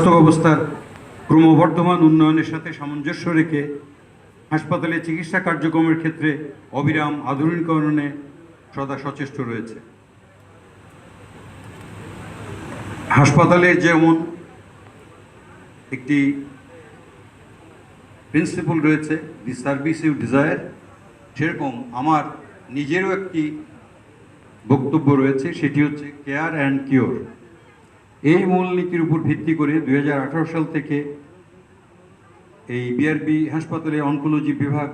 স্বাস্থ্য ব্যবস্থার ক্রমবর্ধমান উন্নয়নের সাথে সামঞ্জস্য রেখে হাসপাতালে চিকিৎসা কার্যক্রমের ক্ষেত্রে অবিরাম আধুনিকরণে সদা সচেষ্ট রয়েছে। হাসপাতালের যেমন একটি প্রিন্সিপাল রয়েছে, দি সার্ভিস ইউ ডিজায়ার, সেরকম আমার নিজেরও একটি বক্তব্য রয়েছে, সেটি হচ্ছে কেয়ার অ্যান্ড কিওর। এই মূলনীতির উপর ভিত্তি করে 2018 সাল থেকে এই বিআরবি হাসপাতালে অনকোলজি বিভাগ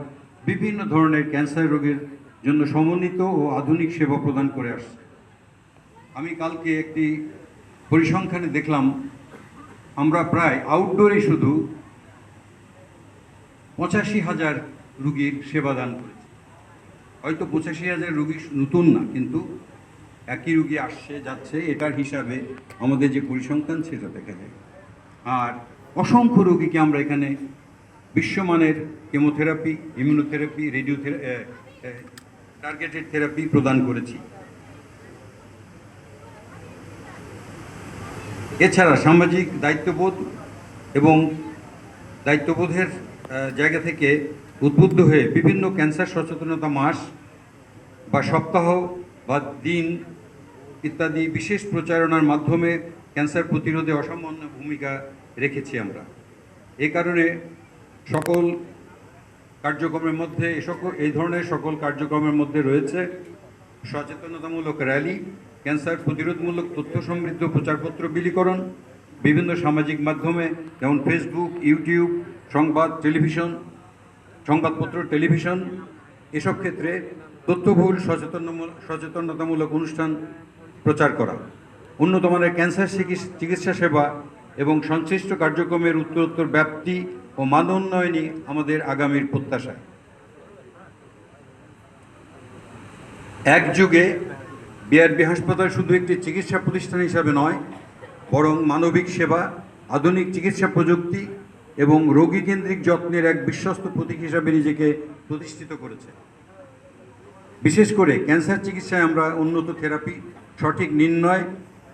বিভিন্ন ধরনের ক্যান্সার রোগের জন্য সমন্বিত ও আধুনিক সেবা প্রদান করে আসছে। আমি কালকে একটি পরিসংখ্যানে দেখলাম, আমরা প্রায় আউটডোরে শুধু 85,000 রুগীর সেবা দান করেছি। হয়তো 85,000 রুগী নতুন না, কিন্তু একই রুগী আসছে যাচ্ছে, এটার হিসাবে আমাদের যে পরিসংখ্যান সেটা দেখা যায়। আর অসংখ্য রোগীকে আমরা এখানে বিশ্বমানের কেমোথেরাপি, ইমিউনোথেরাপি, টার্গেটেড থেরাপি প্রদান করেছি। এছাড়া সামাজিক দায়িত্ববোধ এবং দায়িত্ববোধের জায়গা থেকে উদ্বুদ্ধ হয়ে বিভিন্ন ক্যান্সার সচেতনতা মাস বা সপ্তাহ বা দিন ইত্যাদি বিশেষ প্রচারণার মাধ্যমে ক্যান্সার প্রতিরোধে অসামান্য ভূমিকা রেখেছি আমরা। এই কারণে সকল কার্যক্রমের মধ্যে এই ধরনের সকল কার্যক্রমের মধ্যে রয়েছে সচেতনতামূলক র্যালি, ক্যান্সার প্রতিরোধমূলক তথ্য সমৃদ্ধ প্রচারপত্র বিলিকরণ, বিভিন্ন সামাজিক মাধ্যমে যেমন ফেসবুক, ইউটিউব, সংবাদপত্র, টেলিভিশন, এসব ক্ষেত্রে তথ্যবহুল সচেতনতামূলক অনুষ্ঠান প্রচার করা, উন্নত মানের ক্যান্সার চিকিৎসা সেবা এবং সংশ্লিষ্ট কার্যক্রমের উত্তরোত্তর ব্যাপ্তি ও মান উন্নয়নই আমাদের আগামীর প্রত্যাশা। এক যুগে বিআরবি হাসপাতাল শুধু একটি চিকিৎসা প্রতিষ্ঠান হিসাবে নয়, বরং মানবিক সেবা, আধুনিক চিকিৎসা প্রযুক্তি এবং রোগীকেন্দ্রিক যত্নের এক বিশ্বস্ত প্রতীক হিসাবে নিজেকে প্রতিষ্ঠিত করেছে। বিশেষ করে ক্যান্সার চিকিৎসায় আমরা উন্নত থেরাপি, সঠিক নির্ণয়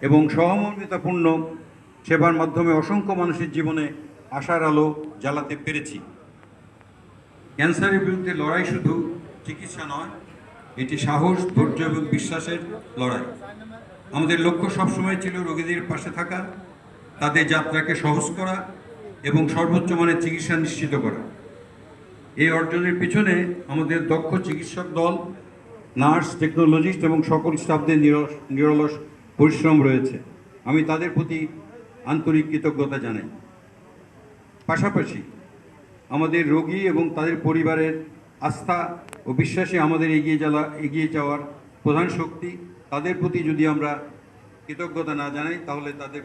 এবং সহমর্মিতাপূর্ণ সেবার মাধ্যমে অসংখ্য মানুষের জীবনে আশার আলো জ্বালাতে পেরেছি। ক্যান্সারের বিরুদ্ধে লড়াই শুধু চিকিৎসা নয়, এটি সাহস, ধৈর্য এবং বিশ্বাসের লড়াই। আমাদের লক্ষ্য সবসময় ছিল রোগীদের পাশে থাকা, তাদের যাত্রাকে সহজ করা এবং সর্বোচ্চ মানের চিকিৎসা নিশ্চিত করা। এই অর্জনের পিছনে আমাদের দক্ষ চিকিৎসক দল, নার্স, টেকনোলজিস্ট এবং সকল স্টাফদের নিরলস পরিশ্রম রয়েছে। আমি তাদের প্রতি আন্তরিক কৃতজ্ঞতা জানাই। পাশাপাশি আমাদের রোগী এবং তাদের পরিবারের আস্থা ও বিশ্বাসে আমাদের এগিয়ে যাওয়ার প্রধান শক্তি। তাদের প্রতি যদি আমরা কৃতজ্ঞতা না জানাই, তাহলে তাদের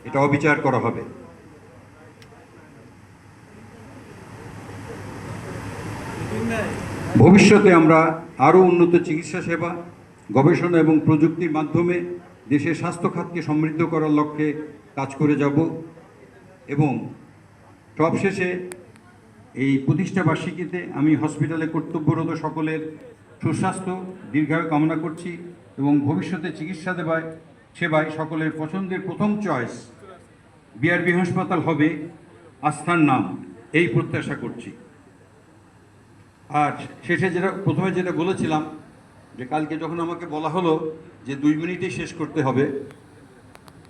এটা অবিচার করা হবে। ভবিষ্যতে আমরা আরও উন্নত চিকিৎসা সেবা, গবেষণা এবং প্রযুক্তির মাধ্যমে দেশের স্বাস্থ্য খাতকে সমৃদ্ধ করার লক্ষ্যে কাজ করে যাব এবং সবশেষে এই প্রতিষ্ঠা বার্ষিকীতে আমি হসপিটালে কর্তব্যরত সকলের সুস্বাস্থ্য দীর্ঘায়ু কামনা করছি এবং ভবিষ্যতে চিকিৎসা সেবায় সকলের পছন্দের প্রথম চয়েস বিআরবি হাসপাতাল হবে আস্থার নাম, এই প্রত্যাশা করছি। আর শেষে প্রথমে যেটা বলেছিলাম, যে কালকে যখন আমাকে বলা হলো যে 2 মিনিটেই শেষ করতে হবে,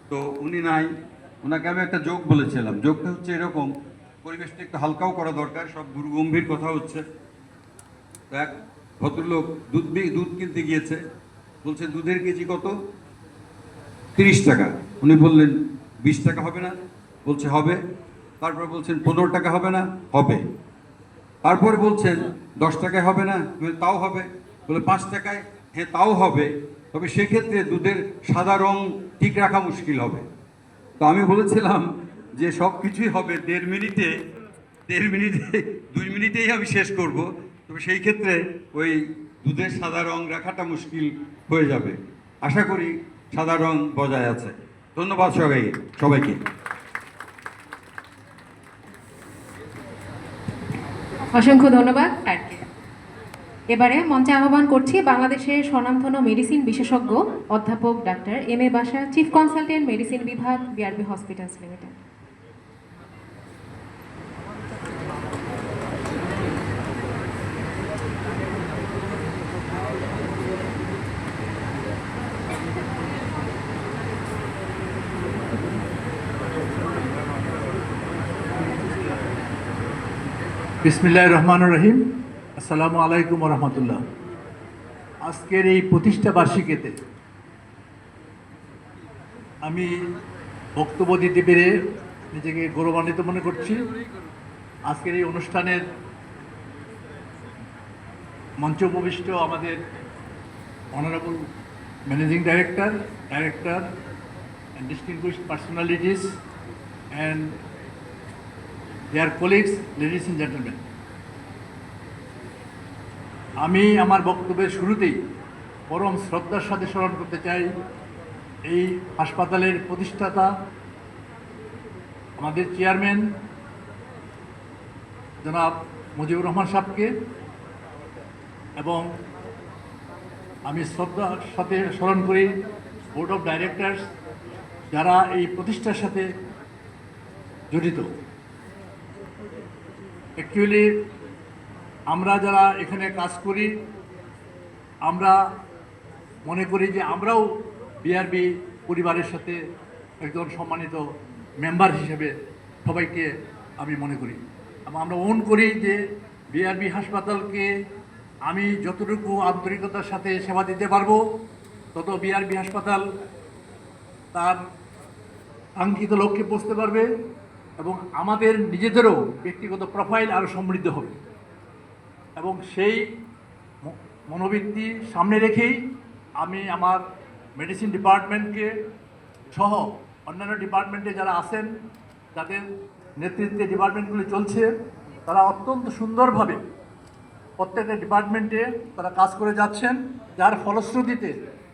তো উনি নাই, ওনাকে আমি একটা জোক বলেছিলাম। জোকটা হচ্ছে এরকম, পরিবেশটা একটু হালকাও করা দরকার, সব গুরুগম্ভীর কথা হচ্ছে। তো এক ভদ্রলোক দুধ কিনতে গিয়েছে, বলছে দুধের কেজি কত? 30 টাকা। উনি বললেন 20 টাকা হবে না? বলছে হবে। তারপর বলছেন 15 টাকা হবে না? হবে। তারপর বলছেন 10 টাকায় হবে না? তাও হবে। বলে 5 টাকায়? হ্যাঁ তাও হবে, তবে সেক্ষেত্রে দুধের সাদা রং ঠিক রাখা মুশকিল হবে। তো আমি বলেছিলাম যে সব কিছুই হবে 1.5 মিনিটে, 2 মিনিটেই আমি শেষ করব, তবে সেই ক্ষেত্রে ওই দুধের সাদা রং রাখাটা মুশকিল হয়ে যাবে। আশা করি সাদা রং বজায় আছে। ধন্যবাদ সবাইকে। অসংখ্য ধন্যবাদ স্যারকে। এবারে মঞ্চে আহ্বান করছি বাংলাদেশের স্বনামধন্য মেডিসিন বিশেষজ্ঞ অধ্যাপক doctor M A Basha, chief consultant medicine বিভাগ, বিআরবি হসপিটালস লিমিটেড। বিসমিল্লাহির রহমানির রহিম। আসসালামু আলাইকুম রহমতুল্লাহ। আজকের এই প্রতিষ্ঠা বার্ষিকীতে আমি বক্তব্য দিতে পেরে নিজেকে গৌরবান্বিত মনে করছি। আজকের এই অনুষ্ঠানের মঞ্চ উপবিষ্ট আমাদের honourable managing director and distinguished personalities and their colleagues, ladies and gentlemen. আমি আমার বক্তব্যের শুরুতেই পরম শ্রদ্ধার সাথে স্মরণ করতে চাই এই হাসপাতালের প্রতিষ্ঠাতা আমাদের চেয়ারম্যান জনাব মুজিবুর রহমান সাহেবকে, এবং আমি শ্রদ্ধার সাথে স্মরণ করি বোর্ড অফ ডাইরেক্টরস যারা এই প্রতিষ্ঠার সাথে জড়িত। অ্যাকচুয়ালি আমরা যারা এখানে কাজ করি আমরা মনে করি যে আমরাও বিআরবি পরিবারের সাথে একজন সম্মানিত মেম্বার হিসেবে সবাইকে আমি মনে করি, এবং আমরা ওন করি যে বিআরবি হাসপাতালকে আমি যতটুকু আন্তরিকতার সাথে সেবা দিতে পারবো তত বিআরবি হাসপাতাল তার কাঙ্ক্ষিত লক্ষ্যে পৌঁছতে পারবে এবং আমাদের নিজেদেরও ব্যক্তিগত প্রোফাইল আরও সমৃদ্ধ হবে। এবং সেই মনোবৃত্তি সামনে রেখেই আমি আমার মেডিসিন ডিপার্টমেন্টকে সহ অন্যান্য ডিপার্টমেন্টে যারা আছেন যাদের নেতৃত্বে ডিপার্টমেন্টগুলি চলছে তারা অত্যন্ত সুন্দরভাবে প্রত্যেকটা ডিপার্টমেন্টে তারা কাজ করে যাচ্ছেন, যার ফলশ্রুতিতে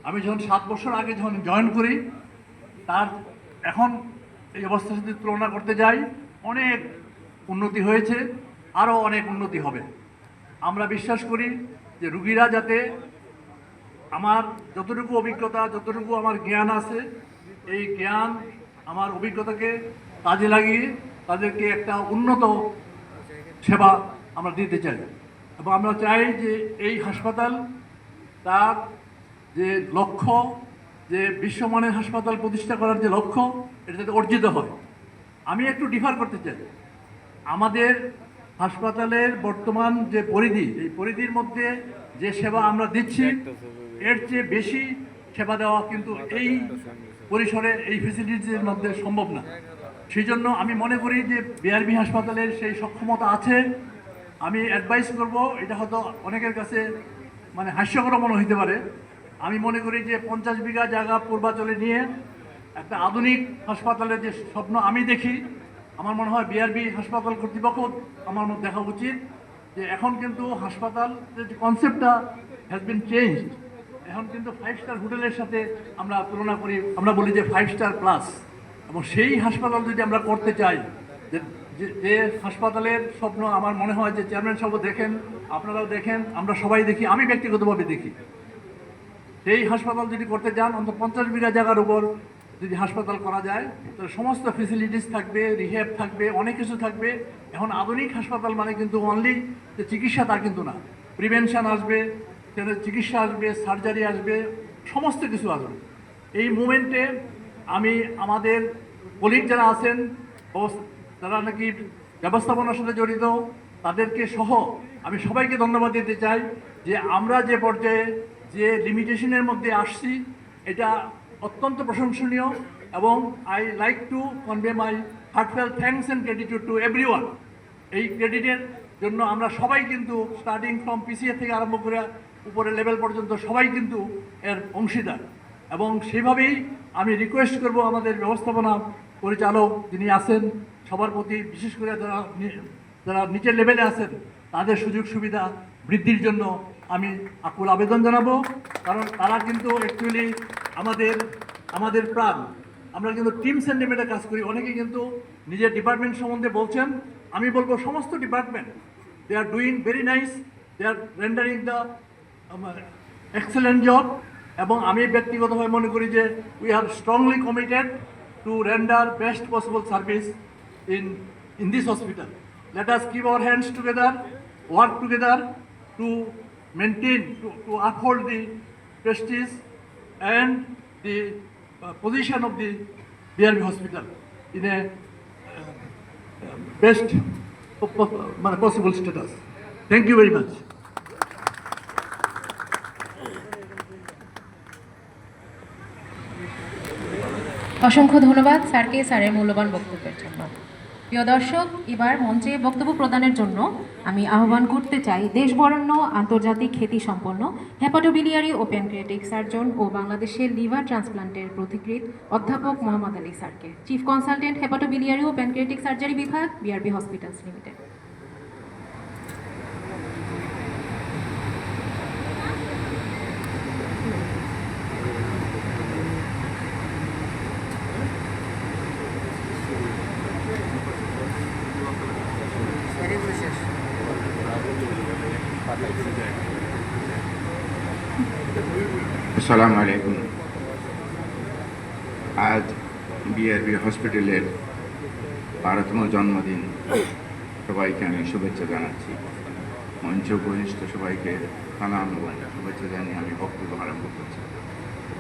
আমি যখন 7 বছর আগে যখন জয়েন করি তার এখন এই অবস্থার সাথে তুলনা করতে যাই অনেক উন্নতি হয়েছে, আরও অনেক উন্নতি হবে। আমরা বিশ্বাস করি যে রুগীরা যাতে আমার যতটুকু অভিজ্ঞতা যতটুকু আমার জ্ঞান আছে এই জ্ঞান আমার অভিজ্ঞতাকে কাজে লাগিয়ে তাদেরকে একটা উন্নত সেবা আমরা দিতে চাই, এবং আমরা চাই যে এই হাসপাতাল তার যে লক্ষ্য যে বিশ্বমানের হাসপাতাল প্রতিষ্ঠা করার যে লক্ষ্য এটা যাতে অর্জিত হয়। আমি একটু ডিফার করতে চাই, আমাদের হাসপাতালের বর্তমান যে পরিধি এই পরিধির মধ্যে যে সেবা আমরা দিচ্ছি এর চেয়ে বেশি সেবা দেওয়া কিন্তু এই পরিসরে এই ফেসিলিটিসের মধ্যে সম্ভব না। সেই জন্য আমি মনে করি যে বিআরবি হাসপাতালের সেই সক্ষমতা আছে। আমি অ্যাডভাইস করব, এটা হয়তো অনেকের কাছে মানে হাস্যকর মনে হইতে পারে, আমি মনে করি যে 50 বিঘা জায়গা পূর্বাচলে নিয়ে একটা আধুনিক হাসপাতালের যে স্বপ্ন আমি দেখি, আমার মনে হয় বিআরবি হাসপাতাল কর্তৃপক্ষ আমার মধ্যে দেখা উচিত যে এখন কিন্তু হাসপাতালের যে কনসেপ্টটা হ্যাজ বিন চেঞ্জড। এখন কিন্তু 5 স্টার হোটেলের সাথে আমরা তুলনা করি, আমরা বলি যে 5 স্টার প্লাস, এবং সেই হাসপাতাল যদি আমরা করতে চাই যে হাসপাতালের স্বপ্ন আমার মনে হয় যে চেয়ারম্যান সাহেব দেখেন, আপনারাও দেখেন, আমরা সবাই দেখি, আমি ব্যক্তিগতভাবে দেখি, সেই হাসপাতাল যদি করতে চান অন্তত 50 বিঘা জায়গার উপর যদি হাসপাতাল করা যায় তাহলে সমস্ত ফেসিলিটিস থাকবে, রিহ্যাব থাকবে, অনেক কিছু থাকবে। এখন আধুনিক হাসপাতাল মানে কিন্তু অনলি যে চিকিৎসা তা কিন্তু না, প্রিভেনশন আসবে, চিকিৎসা আসবে, সার্জারি আসবে, সমস্ত কিছু আসবে। এই মুভমেন্টে আমি আমাদের কলিগ যারা আছেন যারা নাকি ব্যবস্থাপনার সাথে জড়িত তাদেরকে সহ আমি সবাইকে ধন্যবাদ দিতে চাই যে আমরা যে পর্যায়ে যে লিমিটেশনের মধ্যে আসছি এটা অত্যন্ত প্রশংসনীয়, এবং I like to convey my heartfelt thanks and gratitude to everyone. এই ক্রেডিটের জন্য আমরা সবাই কিন্তু স্টার্টিং ফ্রম পিসিএ থেকে আরম্ভ করে উপরের লেভেল পর্যন্ত সবাই কিন্তু এর অংশীদার, এবং সেভাবেই আমি রিকোয়েস্ট করব আমাদের ব্যবস্থাপনা পরিচালক যিনি আছেন সবার প্রতি, বিশেষ করে যারা নিচের লেভেলে আছেন তাদের সুযোগ সুবিধা বৃদ্ধির জন্য আমি আকুল আবেদন জানাবো, কারণ তারা কিন্তু অ্যাকচুয়ালি আমাদের প্রাণ। আমরা কিন্তু টিম সেন্টিমেন্টে কাজ করি, অনেকে কিন্তু নিজের ডিপার্টমেন্ট সম্বন্ধে বলছেন, আমি বলবো সমস্ত department they are doing very nice, they are rendering the excellent job, এবং আমি ব্যক্তিগতভাবে মনে করি যে we are strongly committed to render best possible service in this hospital. Let us keep our hands together, work together to maintain, to uphold the prestige and the position of the BRB hospital in a best মানে possible status. Thank you very much. অসংখ্য ধন্যবাদ স্যারকে স্যারের মূল্যবান বক্তব্যের জন্য। প্রিয় দর্শক, এবার মঞ্চে বক্তব্য প্রদানের জন্য আমি আহ্বান করতে চাই দেশবরেণ্য আন্তর্জাতিক খ্যাতিসম্পন্ন হেপাটোবিলিয়ারি ও প্যানক্রিয়াটিক সার্জন ও বাংলাদেশের লিভার ট্রান্সপ্লান্টের পথিকৃৎ অধ্যাপক মোহাম্মদ আলী স্যারকে, চিফ কনসালটেন্ট হেপাটোবিলিয়ারি ও প্যানক্রিয়াটিক সার্জারি বিভাগ, বিআরবি হসপিটালস লিমিটেড। আসসালামু আলাইকুম। আজ বিআরবি হসপিটালের 12তম জন্মদিন, সবাইকে আমি শুভেচ্ছা জানাচ্ছি। মঞ্চ উপবিষ্ট সবাইকে সালাম এবং শুভেচ্ছা জানিয়ে আমি বক্তব্য আরম্ভ করছি।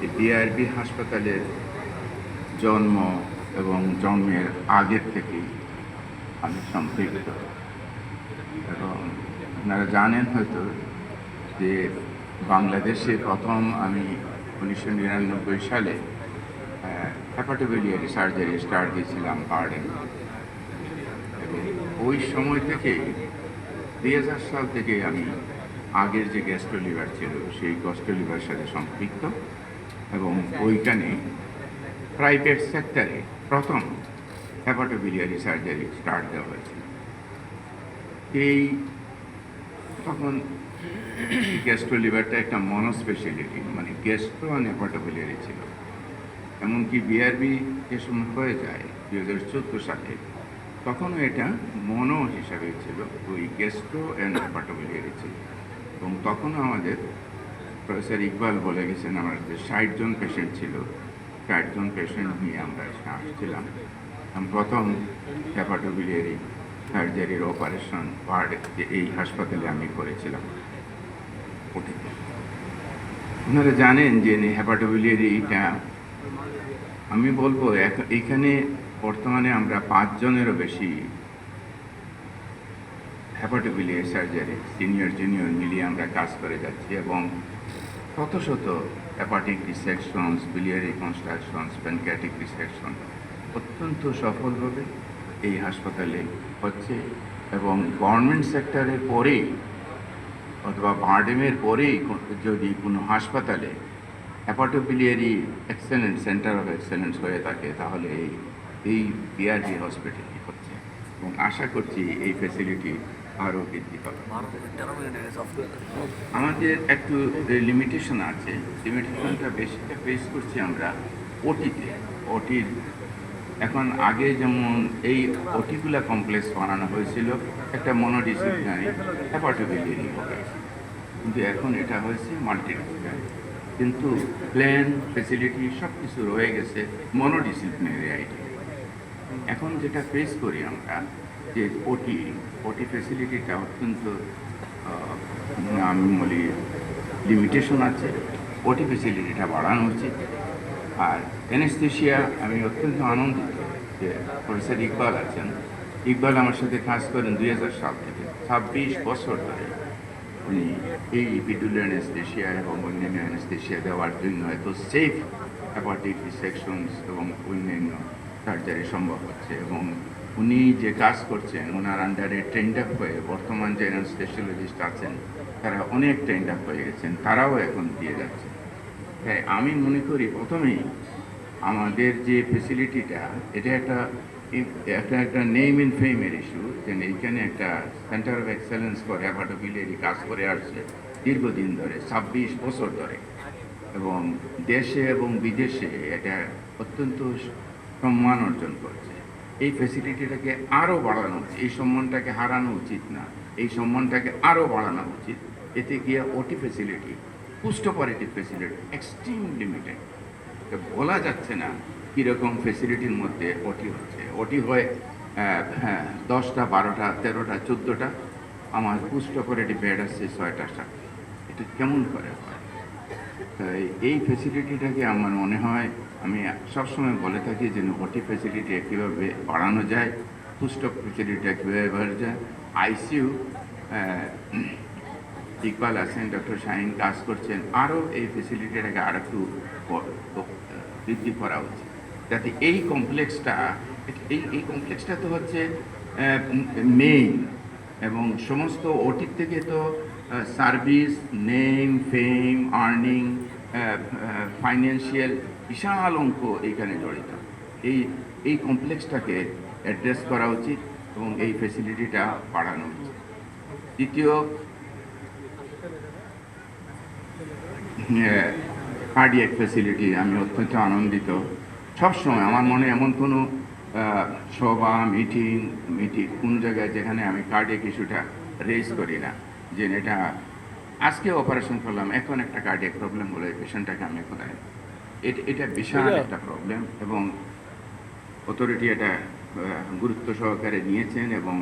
এই বিআরবি হাসপাতালের জন্ম এবং জন্মের আগের থেকেই আমি সম্পৃক্ত, এবং আপনারা জানেন হয়তো যে বাংলাদেশে প্রথম আমি 1999 সালে হেপাটোবিলিয়ারি সার্জারি স্টার্ট দিয়েছিলাম বার্ডেন, এবং ওই সময় থেকে 2000 সাল থেকে আমি আগের যে গ্যাস্ট্রোলিভার ছিল সেই গ্যাস্ট্রোলিভারের সাথে সম্পৃক্ত, এবং ওইখানে প্রাইভেট সেক্টরে প্রথম হেপাটোবিলিয়ারি সার্জারি স্টার্ট দেওয়া হয়েছিল। এই তখন গ্যাস্ট্রো লিভারটা একটা মনোস্পেশালিটি, মানে গ্যাস্ট্রো আর হেপাটোবিলিয়ারি ছিল। এমনকি বিআরবি যে সময় হয়ে যায় 2014 সালে, তখনও এটা মনো হিসাবে ছিল, ওই গ্যাস্ট্রো অ্যান্ড হেপাটোবিলিয়ারি ছিল। এবং তখনও আমাদের প্রফেসর ইকবাল বলে গেছেন আমাদের 60 জন পেশেন্ট ছিল, 60 জন পেশেন্ট নিয়ে আমরা আসছিলাম। প্রথম হেপাটোবিলিয়ারি সার্জারির অপারেশন ওয়ার্ডে এই হাসপাতালে আমি করেছিলাম। আপনারা জানেন যে হেপাটোবিলিয়ারিটা আমি বলবো এখানে বর্তমানে আমরা 5 জনেরও বেশি হেপাটোবিলিয়ারি সার্জারি সিনিয়র জুনিয়র মিলিয়ে আমরা কাজ করে যাচ্ছি, এবং শত শত hepatic dissections, biliary reconstructions, pancreatic dissection অত্যন্ত সফলভাবে এই হাসপাতালে হচ্ছে। এবং গভর্নমেন্ট সেক্টরের পরেই অথবা বারডেমের পরেই যদি কোনো হাসপাতালে hepatobiliary excellence centre of excellence হয়ে থাকে, তাহলে এই বিআরবি হসপিটালই হচ্ছে, এবং আশা করছি এই ফ্যাসিলিটি আরও বৃদ্ধি পাবে। আমাদের একটু লিমিটেশন আছে, লিমিটেশনটা বেশিটা ফেস করছি আমরা ওটির। এখন আগে যেমন এই ওটিকুলা কমপ্লেক্স বানানো হয়েছিল একটা মনোডিসিপ্লিনারি হেপাটোবিলিয়ারি হবে, কিন্তু এখন এটা হয়েছে মাল্টিডিসিপ্লিনারি, কিন্তু প্ল্যান ফেসিলিটি সব কিছু রয়ে গেছে মনোডিসিপ্লিনারি আইডিয়া। এখন যেটা ফেস করি আমরা যে ওটি ফেসিলিটিটা অত্যন্ত আমি বলি লিমিটেশন আছে, ওটি ফেসিলিটিটা বাড়ানো উচিত। আর অ্যানেস্থেশিয়া আমি অত্যন্ত আনন্দিত যে প্রফেসর ইকবাল আছেন। ইকবাল আমার সাথে কাজ করেন 2000 সাল থেকে, 26 বছর ধরে উনি এই ইপিডুরাল অ্যানেস্থেশিয়া এবং অন্যান্য অ্যানেস্থেশিয়া দেওয়ার জন্য এত সেফ হেপাটিক ডিসেকশনস এবং অন্যান্য সার্জারি সম্ভব হচ্ছে। এবং উনি যে কাজ করছেন ওনার আন্ডারে ট্রেন্ড আপ হয়ে বর্তমান যে অ্যানেস্থেশিওলজিস্ট আছেন তারা অনেক ট্রেন্ড আপ হয়ে গেছেন, তারাও এখন দিয়ে যাচ্ছে। তাই আমি মনে করি প্রথমেই আমাদের যে ফেসিলিটিটা এটা একটা নেম ইন ফেমের ইস্যু, যে এইখানে একটা centre of excellence for hepatobiliary কাজ করে আসছে দীর্ঘদিন ধরে, 26 বছর ধরে, এবং দেশে এবং বিদেশে এটা অত্যন্ত সম্মান অর্জন করছে। এই ফেসিলিটিটাকে আরও বাড়ানো উচিত, এই সম্মানটাকে হারানো উচিত না, এই সম্মানটাকে আরও বাড়ানো উচিত। এতে গিয়ে OT facility, post operative facility extreme limited, বলা যাচ্ছে না কীরকম ফেসিলিটির মধ্যে ওটি হচ্ছে। ওটি হয় 10টা 12টা 13টা 14টা, আমার পোস্ট অপারেটিভ বেড আসছে 6টা 7টা, এটা কেমন করে হয়? এই ফেসিলিটিটাকে আমার মনে হয়, আমি সবসময় বলে থাকি যে ওটি ফেসিলিটি কীভাবে বাড়ানো যায়, পুস্টক ফেসিলিটি হয়েছে, আইসিইউ ইকবাল আছেন, ডক্টর শাহিন কাজ করছেন, আরও এই ফেসিলিটিটাকে আর একটু বৃদ্ধি করা উচিত, যাতে এই কমপ্লেক্সটা তো হচ্ছে মেইন, এবং সমস্ত ওটির থেকে তো সার্ভিস, নেম, ফেম, আর্নিং, ফাইন্যান্সিয়াল বিশাল অঙ্ক এইখানে জড়িত। এই কমপ্লেক্সটাকে অ্যাড্রেস করা উচিত এবং এই ফেসিলিটিটা বাড়ানো উচিত। দ্বিতীয়, কার্ডিয়াক ফেসিলিটি আমি অত্যন্ত আনন্দিত। সবসময় আমার মনে এমন কোনো সভা, মিটিং কোন জায়গায় যেখানে আমি কার্ডিয়াক ইস্যুটা রেজ করি না, যে এটা আজকে অপারেশন করলাম, এখন একটা কার্ডিয়াক প্রবলেম হলো, এই পেশেন্টটাকে আমি কোথায়, এটা বিশাল একটা প্রবলেম, এবং অথরিটি এটা গুরুত্ব সহকারে নিয়েছেন এবং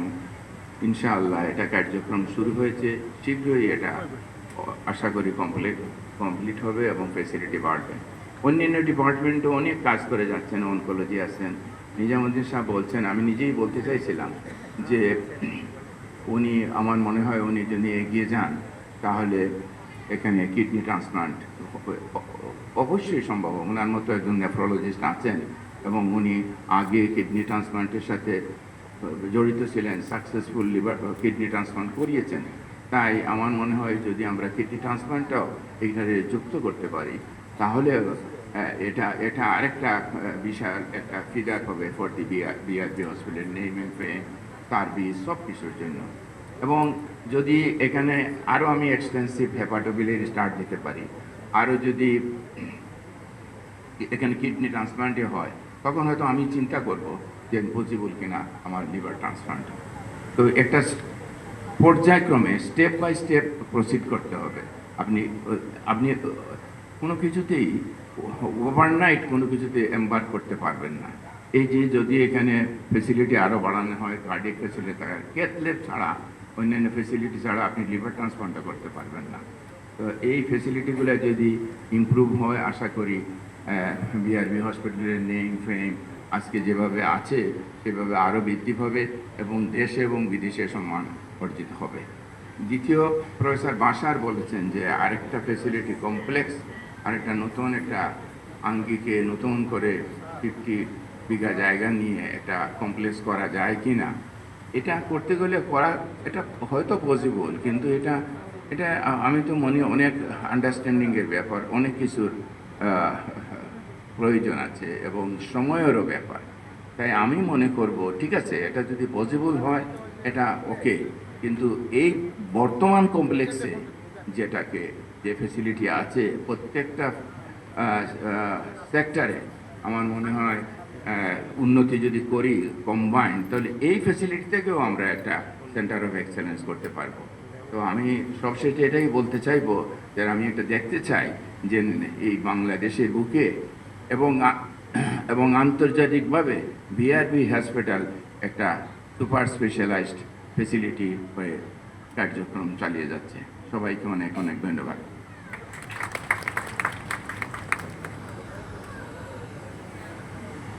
ইনশাআল্লাহ এটা কার্যক্রম শুরু হয়েছে। শীঘ্রই এটা আশা করি কমপ্লিট হবে এবং ফেসিলিটি বাড়বে। অন্যান্য ডিপার্টমেন্টও অনেক কাজ করে যাচ্ছেন, অনকোলজি আছেন, নিজামুদ্দিন সাহেব বলছেন, আমি নিজেই বলতে চাইছিলাম যে উনি, আমার মনে হয় উনি যদি এগিয়ে যান তাহলে এখানে কিডনি ট্রান্সপ্লান্ট অবশ্যই সম্ভব। ওনার মতো একজন নেফ্রোলজিস্ট আছেন এবং উনি আগে কিডনি ট্রান্সপ্লান্টের সাথে জড়িত ছিলেন, সাকসেসফুল কিডনি ট্রান্সপ্লান্ট করিয়েছেন। তাই আমার মনে হয় যদি আমরা কিডনি ট্রান্সপ্লান্টটাও এইখানে যুক্ত করতে পারি তাহলে এটা আরেকটা বিশাল একটা ফিগার হবে for the BRB hospital, name and fame, service, সব কিছুর জন্য। এবং যদি এখানে আরও আমি এক্সটেন্সিভ হেপাটোবিলির স্টার্ট দিতে পারি, আরও যদি এখানে কিডনি ট্রান্সপ্লান্টে হয়, তখন হয়তো আমি চিন্তা করব যে পসিবল কিনা আমার লিভার ট্রান্সপ্লান্ট। তো একটা পর্যায়ক্রমে স্টেপ বাই স্টেপ প্রসিড করতে হবে। আপনি কোনো কিছুতেই ওভারনাইট কোনো কিছুতে এম্বার্ক করতে পারবেন না। এই যে যদি এখানে ফেসিলিটি আরও বাড়ানো হয়, কার্ডিয়াক ফেসিলিটি, ক্যাথল্যাব ছাড়া, অন্যান্য ফেসিলিটি ছাড়া আপনি লিভার ট্রান্সপ্লান্টটা করতে পারবেন না। তো এই ফেসিলিটিগুলো যদি ইমপ্রুভ হয়, আশা করি বিআরবি হসপিটালের নেম ফেম আজকে যেভাবে আছে সেভাবে আরও বৃদ্ধি পাবে এবং দেশে এবং বিদেশে সম্মান অর্জিত হবে। দ্বিতীয়, প্রফেসর বাশার বলেছেন যে আরেকটা ফেসিলিটি কমপ্লেক্স, আরেকটা নতুন একটা আঙ্গিকে নতুন করে 50 বিঘা জায়গা নিয়ে একটা কমপ্লেক্স করা যায় কি না। এটা করতে গেলে এটা হয়তো পসিবল, কিন্তু এটা আমি তো মনে অনেক আন্ডারস্ট্যান্ডিংয়ের ব্যাপার, অনেক কিছুর প্রয়োজন আছে এবং সময়েরও ব্যাপার। তাই আমি মনে করব ঠিক আছে, এটা যদি পসিবল হয় এটা ওকে, কিন্তু এই বর্তমান কমপ্লেক্সে যে ফেসিলিটি আছে প্রত্যেকটা সেক্টরে আমার মনে হয় উন্নতি যদি করি কম্বাইন, তাহলে এই ফেসিলিটি থেকেও আমরা একটা সেন্টার অফ এক্সেলেন্স করতে পারবো। তো আমি সবশেষে এটাই বলতে চাইবো যে আমি এটা দেখতে চাই যে এই বাংলাদেশের বুকে এবং আন্তর্জাতিকভাবে বিআরবি হসপিটাল একটা সুপার স্পেশালাইজড ফেসিলিটি হয়ে কার্যক্রম চালিয়ে যাচ্ছে। সবাইকে অনেক অনেক ধন্যবাদ।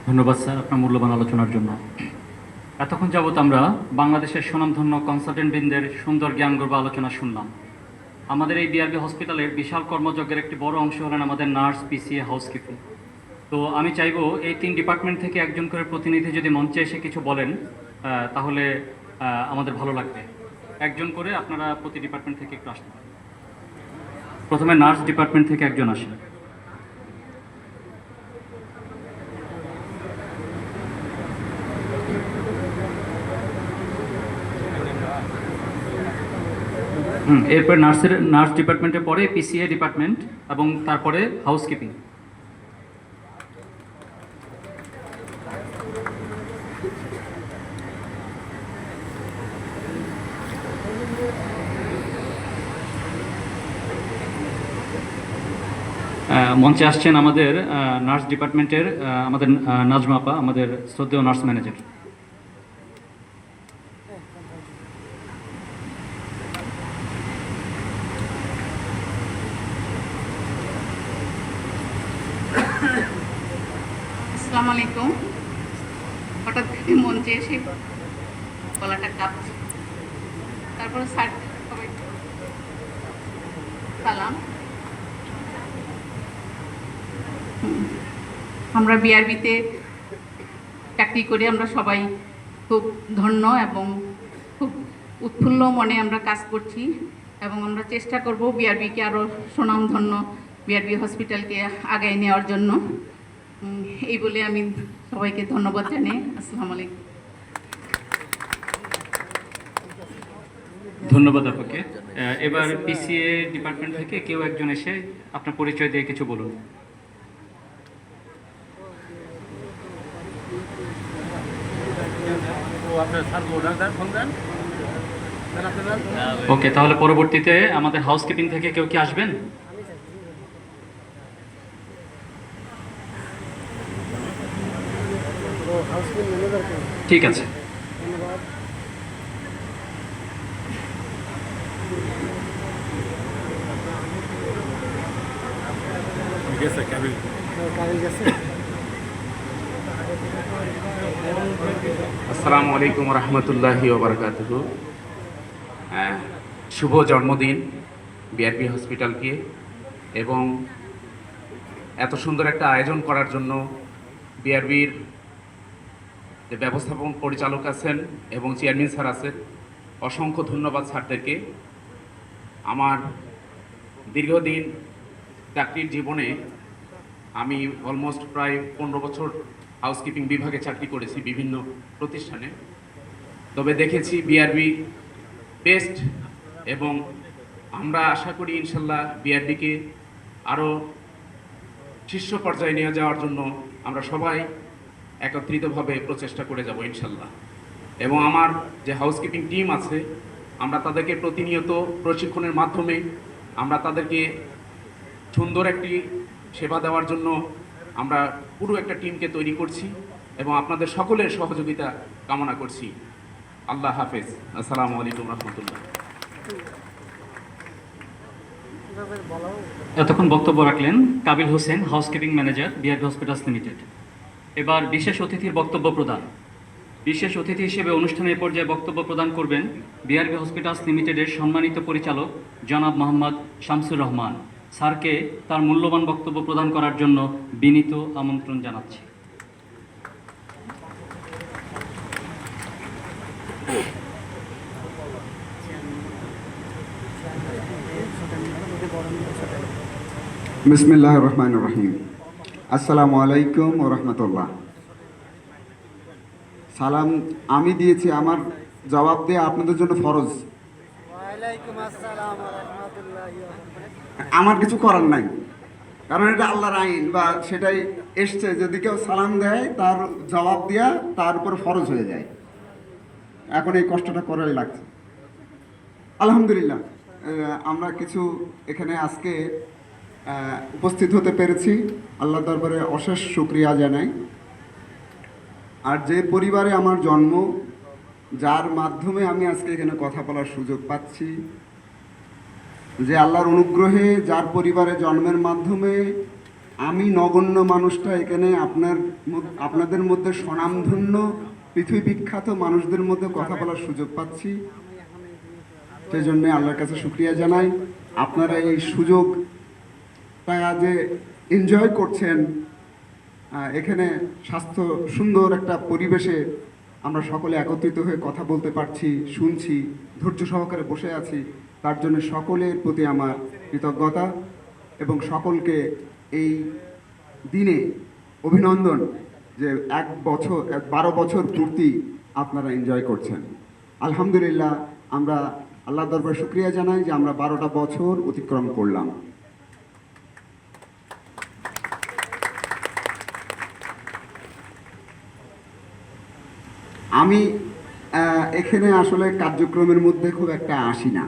ধন্যবাদ স্যার আপনার মূল্যবান আলোচনার জন্য। এতক্ষণ যাবৎ আমরা বাংলাদেশের সুনামধন্য কনসালটেন্টবৃন্দের সুন্দর জ্ঞানগর্ভ আলোচনা শুনলাম। আমাদের এই বিআরবি হসপিটালের বিশাল কর্মযজ্ঞের একটি বড় অংশ হলেন আমাদের নার্স, পিসিএ, হাউসকিপিং। তো আমি চাইবো এই 3 ডিপার্টমেন্ট থেকে একজন করে প্রতিনিধি যদি মঞ্চে এসে কিছু বলেন তাহলে আমাদের ভালো লাগবে। একজন করে আপনারা প্রতি ডিপার্টমেন্ট থেকে একটু আসতে পারেন। প্রথমে নার্স ডিপার্টমেন্ট থেকে একজন আসেন। এরপর নার্স ডিপার্টমেন্টের পরে পিসিএ ডিপার্টমেন্ট এবং তারপরে হাউসকিপিং। মঞ্চে আসছেন আমাদের নার্স ডিপার্টমেন্টের আমাদের নাজমা আপা, আমাদের শ্রদ্ধেয় নার্স ম্যানেজার। আসসালামু আলাইকুম। হঠাৎ করে মঞ্চে এসে গলাটা কাঁপছে। তারপরে স্যার সবাই সালাম। আমরা বিআরবিতে চাকরি করি, আমরা সবাই খুব ধন্য এবং খুব উৎফুল্ল মনে আমরা কাজ করছি এবং আমরা চেষ্টা করব বিআরবিকে আরও সুনামধন্য বিআরবি হসপিটালকে আগায় নেওয়ার জন্য। এই বলে আমি সবাইকে ধন্যবাদ জানাই। আসসালামু আলাইকুম। ধন্যবাদ আপনাকে। এবার পিসিএ ডিপার্টমেন্ট থেকে কেউ একজন এসে আপনার পরিচয় দিয়ে কিছু বলুন। ওকে, তাহলে পরবর্তীতে আমাদের হাউসকিপিং থেকে কেউ কি আসবেন? ঠিক আছে। আসসালামু আলাইকুম রহমতুল্লাহি ওবরাকাতুহু। শুভ জন্মদিন বিআরবি হসপিটালকে, এবং এত সুন্দর একটা আয়োজন করার জন্য বিআরবির যে ব্যবস্থাপন পরিচালক আছেন এবং চেয়ারম্যান স্যার আছেন, অসংখ্য ধন্যবাদ স্যারদেরকে। আমার দীর্ঘদিন চাকরির জীবনে আমি অলমোস্ট প্রায় 15 বছর হাউসকিপিং বিভাগে চাকরি করেছি বিভিন্ন প্রতিষ্ঠানে। তবে দেখেছি বিআরবি বেস্ট, এবং আমরা আশা করি ইনশাল্লাহ বিআরবিকে আরও শীর্ষ পর্যায়ে নিয়ে যাওয়ার জন্য আমরা সবাই একত্রিতভাবে প্রচেষ্টা করে যাব ইনশাল্লাহ। এবং আমার যে হাউসকিপিং টিম আছে, আমরা তাদেরকে প্রতিনিয়ত প্রশিক্ষণের মাধ্যমে আমরা তাদেরকে সুন্দর একটি সেবা দেওয়ার জন্য আমরা পুরো একটা টিমকে তৈরি করছি এবং আপনাদের সকলের সহযোগিতা কামনা করছি। আল্লাহ হাফেজ। আসসালামু আলাইকুম রহমতুল্লাহ। এতক্ষণ বক্তব্য রাখলেন Kabil Hossain, housekeeping manager, BRB hospitals limited. এবার বিশেষ অতিথির বক্তব্য প্রদান। বিশেষ অতিথি হিসেবে অনুষ্ঠানের পর্যায়ে বক্তব্য প্রদান করবেন বিআরবি হসপিটালস লিমিটেডের সম্মানিত পরিচালক জনাব মোহাম্মদ শামসুর রহমান। স্যারকে তার মূল্যবান বক্তব্য প্রদান করার জন্য বিনীত আমন্ত্রণ জানাচ্ছি। বিসমিল্লাহির রহমানির রহিম। আসসালামু আলাইকুম ওয়া রাহমাতুল্লাহ। সালাম আমি দিয়েছি, আমার জবাব দিয়ে আপনাদের জন্য ফরজ। আমার কিছু করার নাই, কারণ এটা আল্লাহর আইন, বা সেটাই এসছে। যদি কেউ সালাম দেয় তার জবাব দেওয়া তার উপর ফরজ হয়ে যায়। এখন এই কষ্টটা করাই লাগছে। আলহামদুলিল্লাহ, আমরা কিছু এখানে আজকে উপস্থিত হতে পেরেছি, আল্লাহর দরবারে অশেষ শুকরিয়া জানাই। আর যে পরিবারে আমার জন্ম, যার মাধ্যমে আমি আজকে এখানে কথা বলার সুযোগ পাচ্ছি, যে আল্লাহর অনুগ্রহে যার পরিবারে জন্মের মাধ্যমে আমি নগণ্য মানুষটা এখানে আপনাদের মধ্যে স্বনামধন্য পৃথিবী বিখ্যাত মানুষদের মধ্যে কথা বলার সুযোগ পাচ্ছি, সেই জন্যে আল্লাহর কাছে শুকরিয়া জানাই। আপনারা এই সুযোগটা যে এনজয় করছেন, এখানে স্বাস্থ্য সুন্দর একটা পরিবেশে আমরা সকলে একত্রিত হয়ে কথা বলতে পারছি, শুনছি, ধৈর্য সহকারে বসে আছি, তার জন্য সকলের প্রতি আমার কৃতজ্ঞতা এবং সকলকে এই দিনে অভিনন্দন যে 12 বছর পূর্তি আপনারা এনজয় করছেন। আলহামদুলিল্লাহ, আমরা আল্লাহর দরবারে শুকরিয়া জানাই যে আমরা 12টা বছর অতিক্রম করলাম। আমি এখানে আসলে কার্যক্রমের মধ্যে খুব একটা আসি না,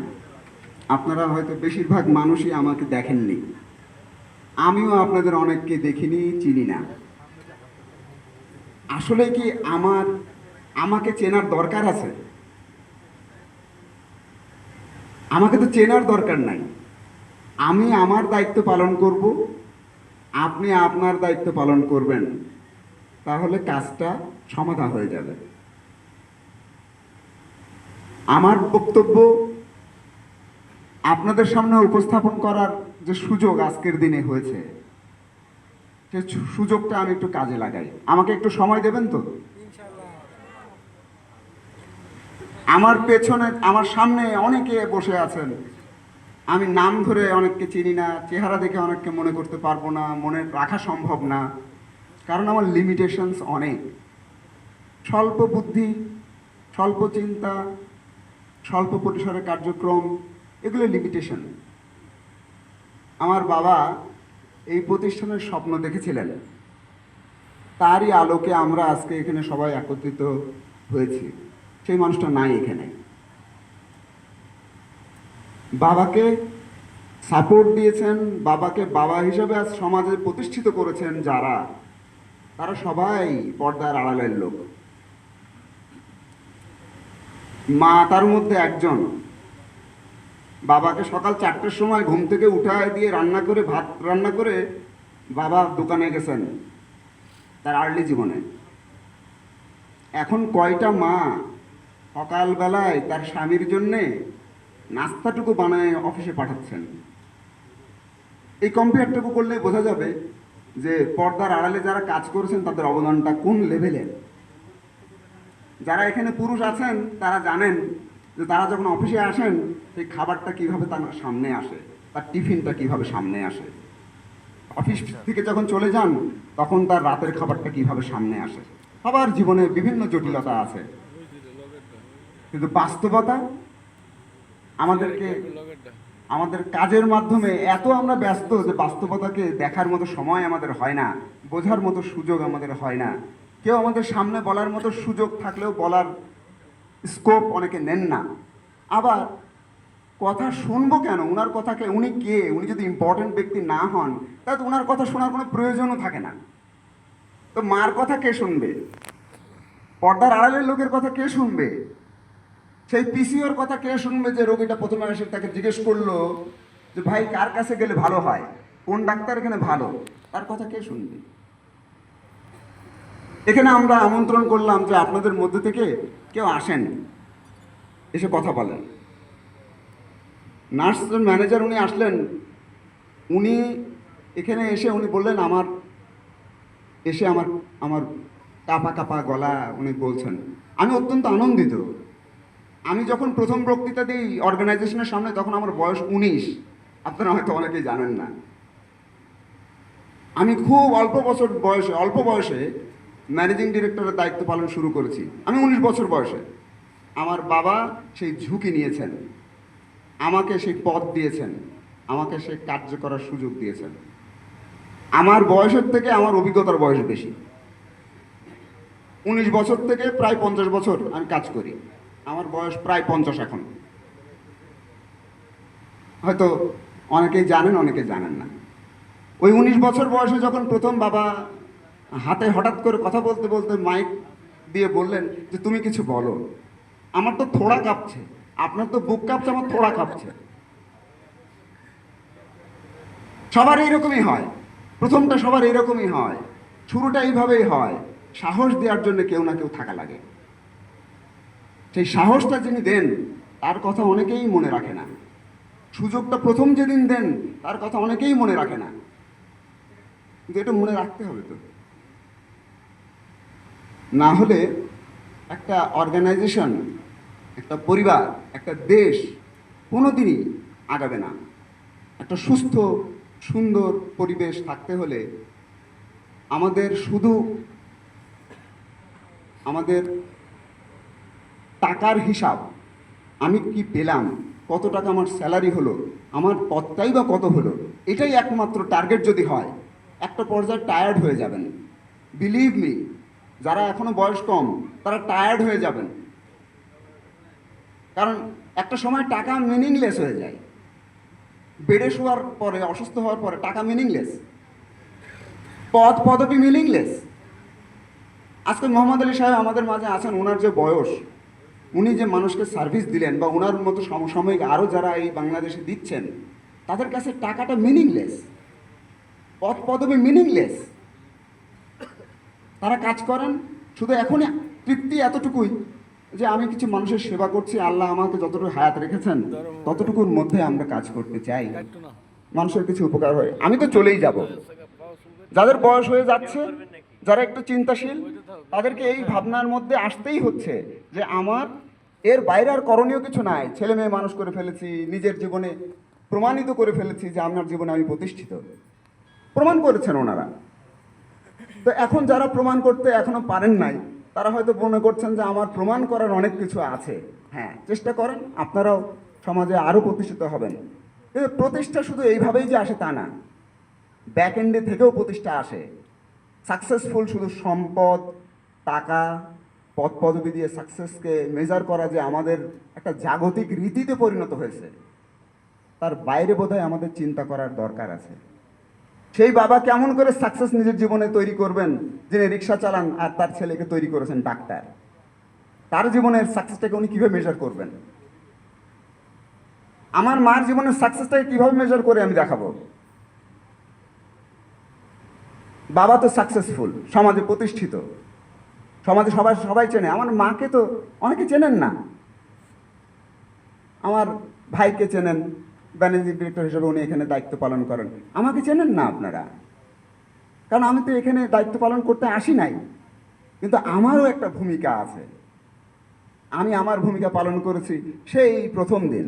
আপনারা হয়তো বেশিরভাগ মানুষই আমাকে দেখেননি, আমিও আপনাদের অনেককে দেখিনি, চিনি না। আসলে কি আমাকে চেনার দরকার আছে? আমাকে তো চেনার দরকার নাই। আমি আমার দায়িত্ব পালন করব, আপনি আপনার দায়িত্ব পালন করবেন, তাহলে কাজটা সমাধা হয়ে যাবে। আমার বক্তব্য আপনাদের সামনে উপস্থাপন করার যে সুযোগ আজকের দিনে হয়েছে, সেই সুযোগটা আমি একটু কাজে লাগাই। আমাকে একটু সময় দেবেন তো? আমার পেছনে, আমার সামনে অনেকে বসে আছেন। আমি নাম ধরে অনেককে চিনি না, চেহারা দেখে অনেককে মনে করতে পারবো না, মনে রাখা সম্ভব না, কারণ আমার লিমিটেশনস অনেক। স্বল্প বুদ্ধি, স্বল্প চিন্তা, স্বল্প পরিসরের কার্যক্রম, এগুলো লিমিটেশন। আমার বাবা এই প্রতিষ্ঠানের স্বপ্ন দেখেছিলেন, তারই আলোকে আমরা আজকে এখানে সবাই একত্রিত হয়েছি। সেই মানুষটা নাই এখানে। বাবাকে সাপোর্ট দিয়েছেন, বাবাকে বাবা হিসেবে আজ সমাজে প্রতিষ্ঠিত করেছেন যারা, তারা সবাই পর্দার আড়ালের লোক। মা তার মধ্যে একজন। বাবাকে সকাল 4টের সময় ঘুম থেকে উঠায় দিয়ে ভাত রান্না করে বাবা দোকানে গেছেন তার আর্লি জীবনে। এখন কয়টা মা সকালবেলায় তার স্বামীর জন্যে নাস্তাটুকু বানায় অফিসে পাঠাচ্ছেন? এই কম্পেয়ারটুকু করলে বোঝা যাবে যে পর্দার আড়ালে যারা কাজ করেছেন তাদের অবদানটা কোন লেভেলের। যারা এখানে পুরুষ আছেন তারা জানেন যে তারা যখন অফিসে আসেন সেই খাবারটা কিভাবে তার সামনে আসে, তার টিফিনটা কিভাবে সামনে আসে। অফিস থেকে যখন চলে যান তখন তার রাতের খাবারটা কিভাবে সামনে আসে। সবার জীবনে বিভিন্ন জটিলতা আছে, কিন্তু বাস্তবতা আমাদের কাজের মাধ্যমে এত আমরা ব্যস্ত যে বাস্তবতাকে দেখার মতো সময় আমাদের হয় না, বোঝার মতো সুযোগ আমাদের হয় না। কেউ আমাদের সামনে বলার মতো সুযোগ থাকলেও বলার স্কোপ অনেকে নেন না। আবার কথা শুনবো কেন? উনার কথাকে, উনি কে? উনি যদি ইম্পর্টেন্ট ব্যক্তি না হন তাহলে তো উনার কথা শোনার কোনো প্রয়োজনও থাকে না। তো মার কথা কে শুনবে? পর্দার আড়ালের লোকের কথা কে শুনবে? সেই পিসিওর কথা কে শুনবে যে রোগীটা প্রথমে এসে তাকে জিজ্ঞেস করলো যে ভাই কার কাছে গেলে ভালো হয়, কোন ডাক্তার এখানে ভালো, তার কথা কে শুনবে? এখানে আমরা আমন্ত্রণ করলাম যে আপনাদের মধ্যে থেকে কেউ আসেন, এসে কথা বলেন। নার্স ম্যানেজার উনি আসলেন, উনি এখানে এসে উনি বললেন আমার কাঁপা কাঁপা গলা উনি বলছেন। আমি অত্যন্ত আনন্দিত। আমি যখন প্রথম বক্তৃতা দিই অর্গানাইজেশনের সামনে তখন আমার বয়স 19, আপনারা হয়তো অনেকেই জানেন না। আমি খুব অল্প বয়সে ম্যানেজিং ডিরেক্টরের দায়িত্ব পালন শুরু করেছি। আমি 19 বছর বয়সে। আমার বাবা সেই ঝুঁকি নিয়েছেন, আমাকে সেই পদ দিয়েছেন, আমাকে সেই কার্য করার সুযোগ দিয়েছেন। আমার বয়সের থেকে আমার অভিজ্ঞতার বয়স বেশি। 19 বছর থেকে প্রায় 50 বছর আমি কাজ করি। আমার বয়স প্রায় 50 এখন। হয়তো অনেকেই জানেন, অনেকে জানেন না। ওই 19 বছর বয়সে যখন প্রথম বাবা হাতে হঠাৎ করে কথা বলতে বলতে মাইক দিয়ে বললেন যে তুমি কিছু বলো, আমার তো থোড়া কাঁপছে। আপনার তো বুক কাঁপছে, আমার থোড়া কাঁপছে। সবার এইরকমই হয়, প্রথমটা সবার এইরকমই হয়, শুরুটা এইভাবেই হয়। সাহস দেওয়ার জন্য কেউ না কেউ থাকা লাগে। সেই সাহসটা যিনি দেন তার কথা অনেকেই মনে রাখে না। সুযোগটা প্রথম যেদিন দেন তার কথা অনেকেই মনে রাখে না, কিন্তু এটা মনে রাখতে হবে তো। না হলে একটা অর্গানাইজেশন, একটা পরিবার, একটা দেশ কোনোদিনই আগাবে না। একটা সুস্থ সুন্দর পরিবেশ থাকতে হলে আমাদের শুধু আমাদের টাকার হিসাব, আমি কি পেলাম, কত টাকা আমার স্যালারি হলো, আমার পদটাই বা কত হলো, এটাই একমাত্র টার্গেট যদি হয়, একটা পর্যায়ে টায়ার্ড হয়ে যাবেন। বিলিভ মি, যারা এখনো বয়স কম তারা টায়ার্ড হয়ে যাবেন। কারণ একটা সময় টাকা মিনিংলেস হয়ে যায়। বেডে শোয়ার পরে, অসুস্থ হওয়ার পরে টাকা মিনিংলেস, পদবি মিনিংলেস। আজকে মোহাম্মদ আলী সাহেব আমাদের মাঝে আছেন, ওনার যে বয়স, উনি যে মানুষকে সার্ভিস দিলেন, বা ওনার মতো সমসাময়িক আরও যারা এই বাংলাদেশে দিচ্ছেন, তাদের কাছে টাকাটা মিনিংলেস, পদবি মিনিংলেস। তারা কাজ করেন শুধু এখনই তৃপ্তি এতটুকুই যে আমি কিছু মানুষের সেবা করছি, আল্লাহ আমাকে যতটুকু হায়াত রেখেছেন ততটুকুর মধ্যে আমরা কাজ করতে চাই, মানুষের কিছু উপকার হয়। আমি তো চলেই যাব। যাদের বয়স হয়ে যাচ্ছে, যারা একটু চিন্তাশীল, তাদেরকে এই ভাবনার মধ্যে আসতেই হচ্ছে যে আমার এর বাইরে আর করণীয় কিছু নাই। ছেলে মেয়ে মানুষ করে ফেলেছি, নিজের জীবনে প্রমাণিত করে ফেলেছি যে আমার জীবনে আমি প্রতিষ্ঠিত, প্রমাণ করেছেন ওনারা। তো এখন যারা প্রমাণ করতে এখনো পারেন নাই, তারা হয়তো মনে করছেন যে আমার প্রমাণ করার অনেক কিছু আছে। হ্যাঁ, চেষ্টা করেন, আপনারাও সমাজে আরও প্রতিষ্ঠিত হবেন। কিন্তু প্রতিষ্ঠা শুধু এইভাবেই যে আসে তা না, ব্যাক এন্ডে থেকেও প্রতিষ্ঠা আসে। সাকসেসফুল শুধু সম্পদ, টাকা, পদ পদবি দিয়ে সাকসেসকে মেজার করা যে আমাদের একটা জাগতিক রীতিতে পরিণত হয়েছে, তার বাইরে বোধহয় আমাদের চিন্তা করার দরকার আছে। সেই বাবা কেমন করে সাকসেস নিজের জীবনে তৈরি করবেন, যিনি রিক্সা চালান আর তার ছেলেকে তৈরি করেছেন ডাক্তার? তার জীবনের সাকসেসটাকে উনি কীভাবে মেজার করবেন? আমার মার জীবনের সাকসেসটাকে কীভাবে মেজার করে আমি দেখাবো? বাবা তো সাকসেসফুল, সমাজে প্রতিষ্ঠিত, সমাজে সবাই চেনে। আমার মাকে তো অনেকে চেনেন না। আমার ভাইকে চেনেন, ম্যানেজিং ডিরেক্টর হিসেবে উনি এখানে দায়িত্ব পালন করেন। আমাকে চেনেন না আপনারা, কারণ আমি তো এখানে দায়িত্ব পালন করতে আসি নাই। কিন্তু আমারও একটা ভূমিকা আছে। আমি আমার ভূমিকা পালন করেছি সেই প্রথম দিন।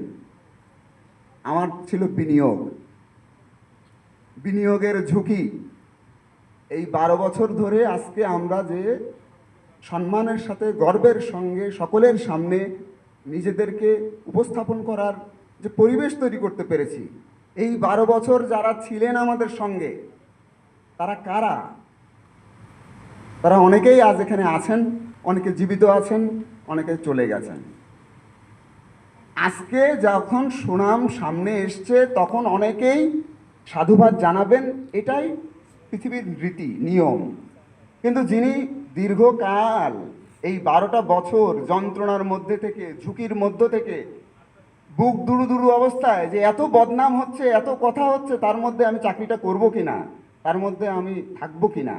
আমার ছিল বিনিয়োগের ঝুঁকি। এই 12 বছর ধরে আজকে আমরা যে সম্মানের সাথে গর্বের সঙ্গে সকলের সামনে নিজেদেরকে উপস্থাপন করার যে পরিবেশ তৈরি করতে পেরেছি, এই 12 বছর যারা ছিলেন আমাদের সঙ্গে, তারা কারা? তারা অনেকেই আজ এখানে আছেন, অনেকে জীবিত আছেন, অনেকে চলে গেছেন। আজকে যখন সুনাম সামনে এসছে, তখন অনেকেই সাধুবাদ জানাবেন, এটাই পৃথিবীর রীতি নিয়ম। কিন্তু যিনি দীর্ঘকাল এই 12টা বছর যন্ত্রণার মধ্যে থেকে, ঝুঁকির মধ্য থেকে, বুক দুরু দুরু অবস্থায় যে এত বদনাম হচ্ছে, এত কথা হচ্ছে, তার মধ্যে আমি চাকরিটা করব কিনা, তার মধ্যে আমি থাকবো কিনা,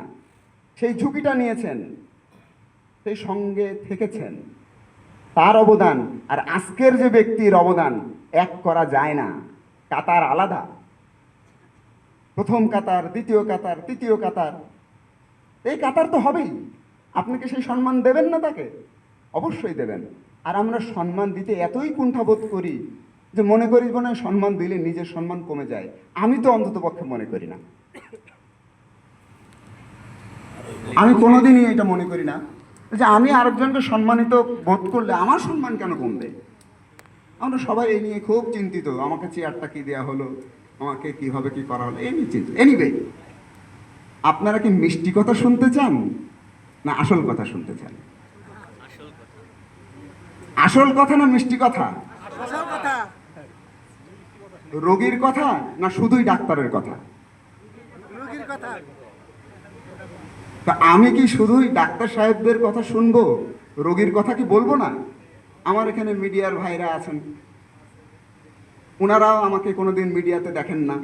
সেই ঝুঁকিটা নিয়েছেন, সেই সঙ্গে থেকেছেন, তার অবদান আর আজকের যে ব্যক্তির অবদান এক করা যায় না। কাতার আলাদা, প্রথম কাতার, দ্বিতীয় কাতার, তৃতীয় কাতার, এই কাতার তো হবেই। আপনি কি সেই সম্মান দেবেন না তাকে? অবশ্যই দেবেন। আর আমরা সম্মান দিতে এতই কুণ্ঠাবোধ করি যে মনে করি মনে হয় সম্মান দিলে নিজের সম্মান কমে যায়। আমি তো অন্তত পক্ষে মনে করি না, আমি কোনোদিনই এটা মনে করি না যে আমি আরেকজনকে সম্মানিত বোধ করলে আমার সম্মান কেন কমবে। আমরা সবাই এই নিয়ে খুব চিন্তিত, আমাকে চেয়ারটা কি দেওয়া হলো, আমাকে কিভাবে কি করা হলো, এই নিয়ে চিন্তিত। এনিওয়ে, আপনারা কি মিষ্টি কথা শুনতে চান না আসল কথা শুনতে চান? আসল কথা না মিষ্টি কথা? রোগীর কথা না শুধুই ডাক্তারের কথা? তা আমি কি শুধুই ডাক্তার সাহেবদের কথা শুনবো, রোগীর কথা কি বলবো না? আমার এখানে মিডিয়ার ভাইরা আছেন, ওনারাও আমাকে কোনোদিন মিডিয়াতে দেখেন না,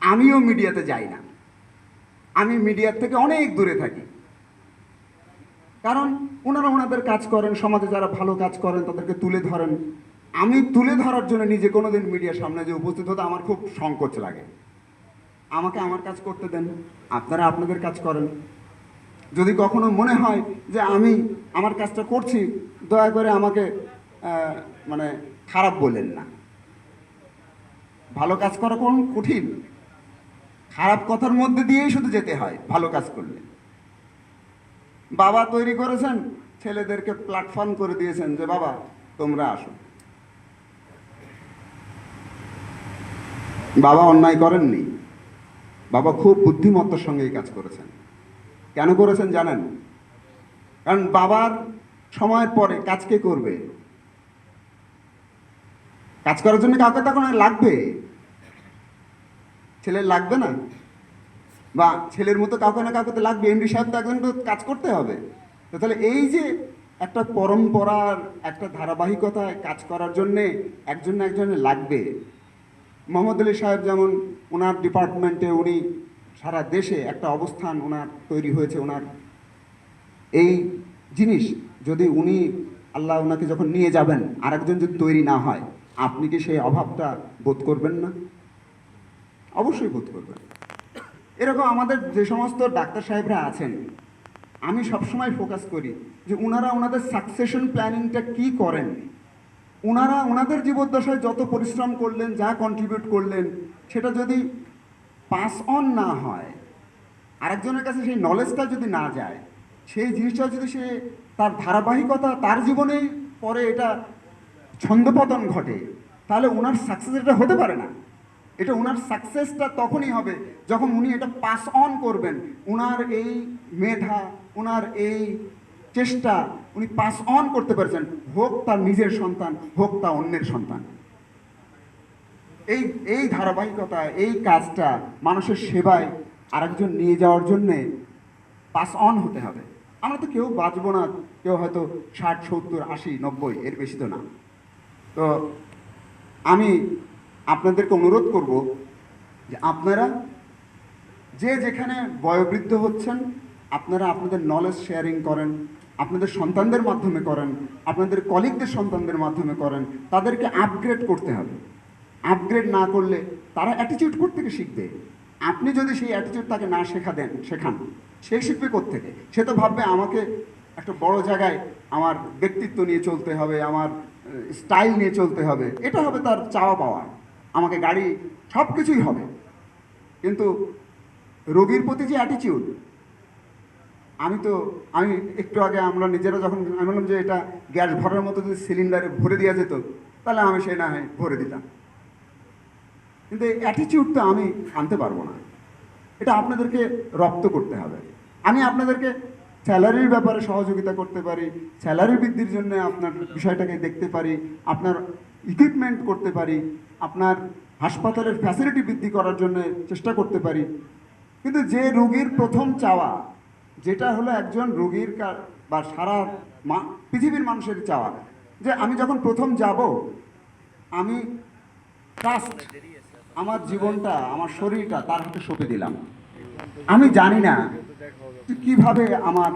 আমিও মিডিয়াতে যাই না। আমি মিডিয়ার থেকে অনেক দূরে থাকি, কারণ ওনারা ওনাদের কাজ করেন, সমাজে যারা ভালো কাজ করেন তাদেরকে তুলে ধরেন। আমি তুলে ধরার জন্য নিজে কোনোদিন মিডিয়ার সামনে যে উপস্থিত হতে আমার খুব সংকোচ লাগে। আমাকে আমার কাজ করতে দেন, আপনারা আপনাদের কাজ করেন। যদি কখনো মনে হয় যে আমি আমার কাজটা করছি, দয়া করে আমাকে মানে খারাপ বলেন না। ভালো কাজ করা কোন কঠিন? খারাপ কথার মধ্যে দিয়েই শুধু যেতে হয় ভালো কাজ করলে। বাবা তৈরি করেছেন, ছেলেদেরকে প্ল্যাটফর্ম করে দিয়েছেন যে বাবা তোমরা আসো। বাবা অন্যায় করেননি, বাবা খুব বুদ্ধিমত্তার সঙ্গে এই কাজ করেছেন। কেন করেছেন জানেন? কারণ বাবার সময়ের পরে কাজ কে করবে? কাজ করার জন্য কাউকে তখন লাগবে, ছেলের লাগবে না? বা ছেলের মতো কাউকে না কাউকে তো লাগবে। এমডি সাহেব তো একজন তো কাজ করতে হবে। তো তাহলে এই যে একটা পরম্পরার একটা ধারাবাহিকতায় কাজ করার জন্যে একজন না একজনের লাগবে। মোহাম্মদ আলী সাহেব যেমন ওনার ডিপার্টমেন্টে উনি সারা দেশে একটা অবস্থান ওনার তৈরি হয়েছে। ওনার এই জিনিস যদি উনি আল্লাহ ওনাকে যখন নিয়ে যাবেন আরেকজন যদি তৈরি না হয়, আপনি কি সেই অভাবটা বোধ করবেন না? অবশ্যই বোধ করবেন। এরকম আমাদের যে সমস্ত ডাক্তার সাহেবরা আছেন, আমি সবসময় ফোকাস করি যে ওনারা ওনাদের সাকসেশন প্ল্যানিংটা কি করেন। ওনারা ওনাদের জীবদ্দশায় যত পরিশ্রম করলেন, যা কন্ট্রিবিউট করলেন, সেটা যদি পাস অন না হয়, আরেকজনের কাছে সেই নলেজটা যদি না যায়, সেই জিনিসটা যদি সে তার ধারাবাহিকতা তার জীবনেই পরে এটা ছন্দপতন ঘটে, তাহলে ওনার সাকসেস এটা হতে পারে না। এটা ওনার সাকসেসটা তখনই হবে যখন উনি এটা পাস অন করবেন। ওনার এই মেধা, ওনার এই চেষ্টা উনি পাস অন করতে পারছেন, হোক তার নিজের সন্তান, হোক তা অন্যের সন্তান। এই ধারাবাহিকতা, এই কাজটা মানুষের সেবায় আরেকজন নিয়ে যাওয়ার জন্যে পাস অন হতে হবে। আমরা তো কেউ বাঁচবো না, কেউ হয়তো 60, 70, 80, 90 এর বেশি তো না। তো আমি আপনাদেরকে অনুরোধ করব যে আপনারা যে যেখানে বয়োবৃদ্ধ হচ্ছেন, আপনারা আপনাদের নলেজ শেয়ারিং করেন, আপনাদের সন্তানদের মাধ্যমে করেন, আপনাদের কলিগদের সন্তানদের মাধ্যমে করেন। তাদেরকে আপগ্রেড করতে হবে। আপগ্রেড না করলে তারা অ্যাটিটিউড কোত্থেকে শিখবে? আপনি যদি সেই অ্যাটিটিউড তাকে না শেখান, সে শিখবে কোত্থেকে? সে তো ভাববে আমাকে একটা বড় জায়গায় আমার ব্যক্তিত্ব নিয়ে চলতে হবে, আমার স্টাইল নিয়ে চলতে হবে, এটা হবে তার চাওয়া পাওয়া, আমাকে গাড়ি, সব কিছুই হবে। কিন্তু রোগীর প্রতি যে অ্যাটিটিউড, আমি একটু আগে আমরা নিজেরা যখন আমি বললাম যে এটা গ্যাস ভরার মতো যদি সিলিন্ডারে ভরে দেওয়া যেত, তাহলে আমি সে না হয় ভরে দিতাম। কিন্তু এই অ্যাটিটিউডটা আমি আনতে পারবো না। এটা আপনাদেরকে রপ্ত করতে হবে। আমি আপনাদেরকে স্যালারির ব্যাপারে সহযোগিতা করতে পারি, স্যালারি বৃদ্ধির জন্য আপনার বিষয়টাকে দেখতে পারি, আপনার ইকুইপমেন্ট করতে পারি, আপনার হাসপাতালের ফ্যাসিলিটি বৃদ্ধি করার জন্য চেষ্টা করতে পারি। কিন্তু যে রোগীর প্রথম চাওয়া, যেটা হলো একজন রোগীর বা সারা পৃথিবীর মানুষের চাওয়া, যে আমি যখন প্রথম যাব, আমি ট্রাস্ট আমার জীবনটা, আমার শরীরটা তার হাতে সঁপে দিলাম। আমি জানি না কিভাবে আমার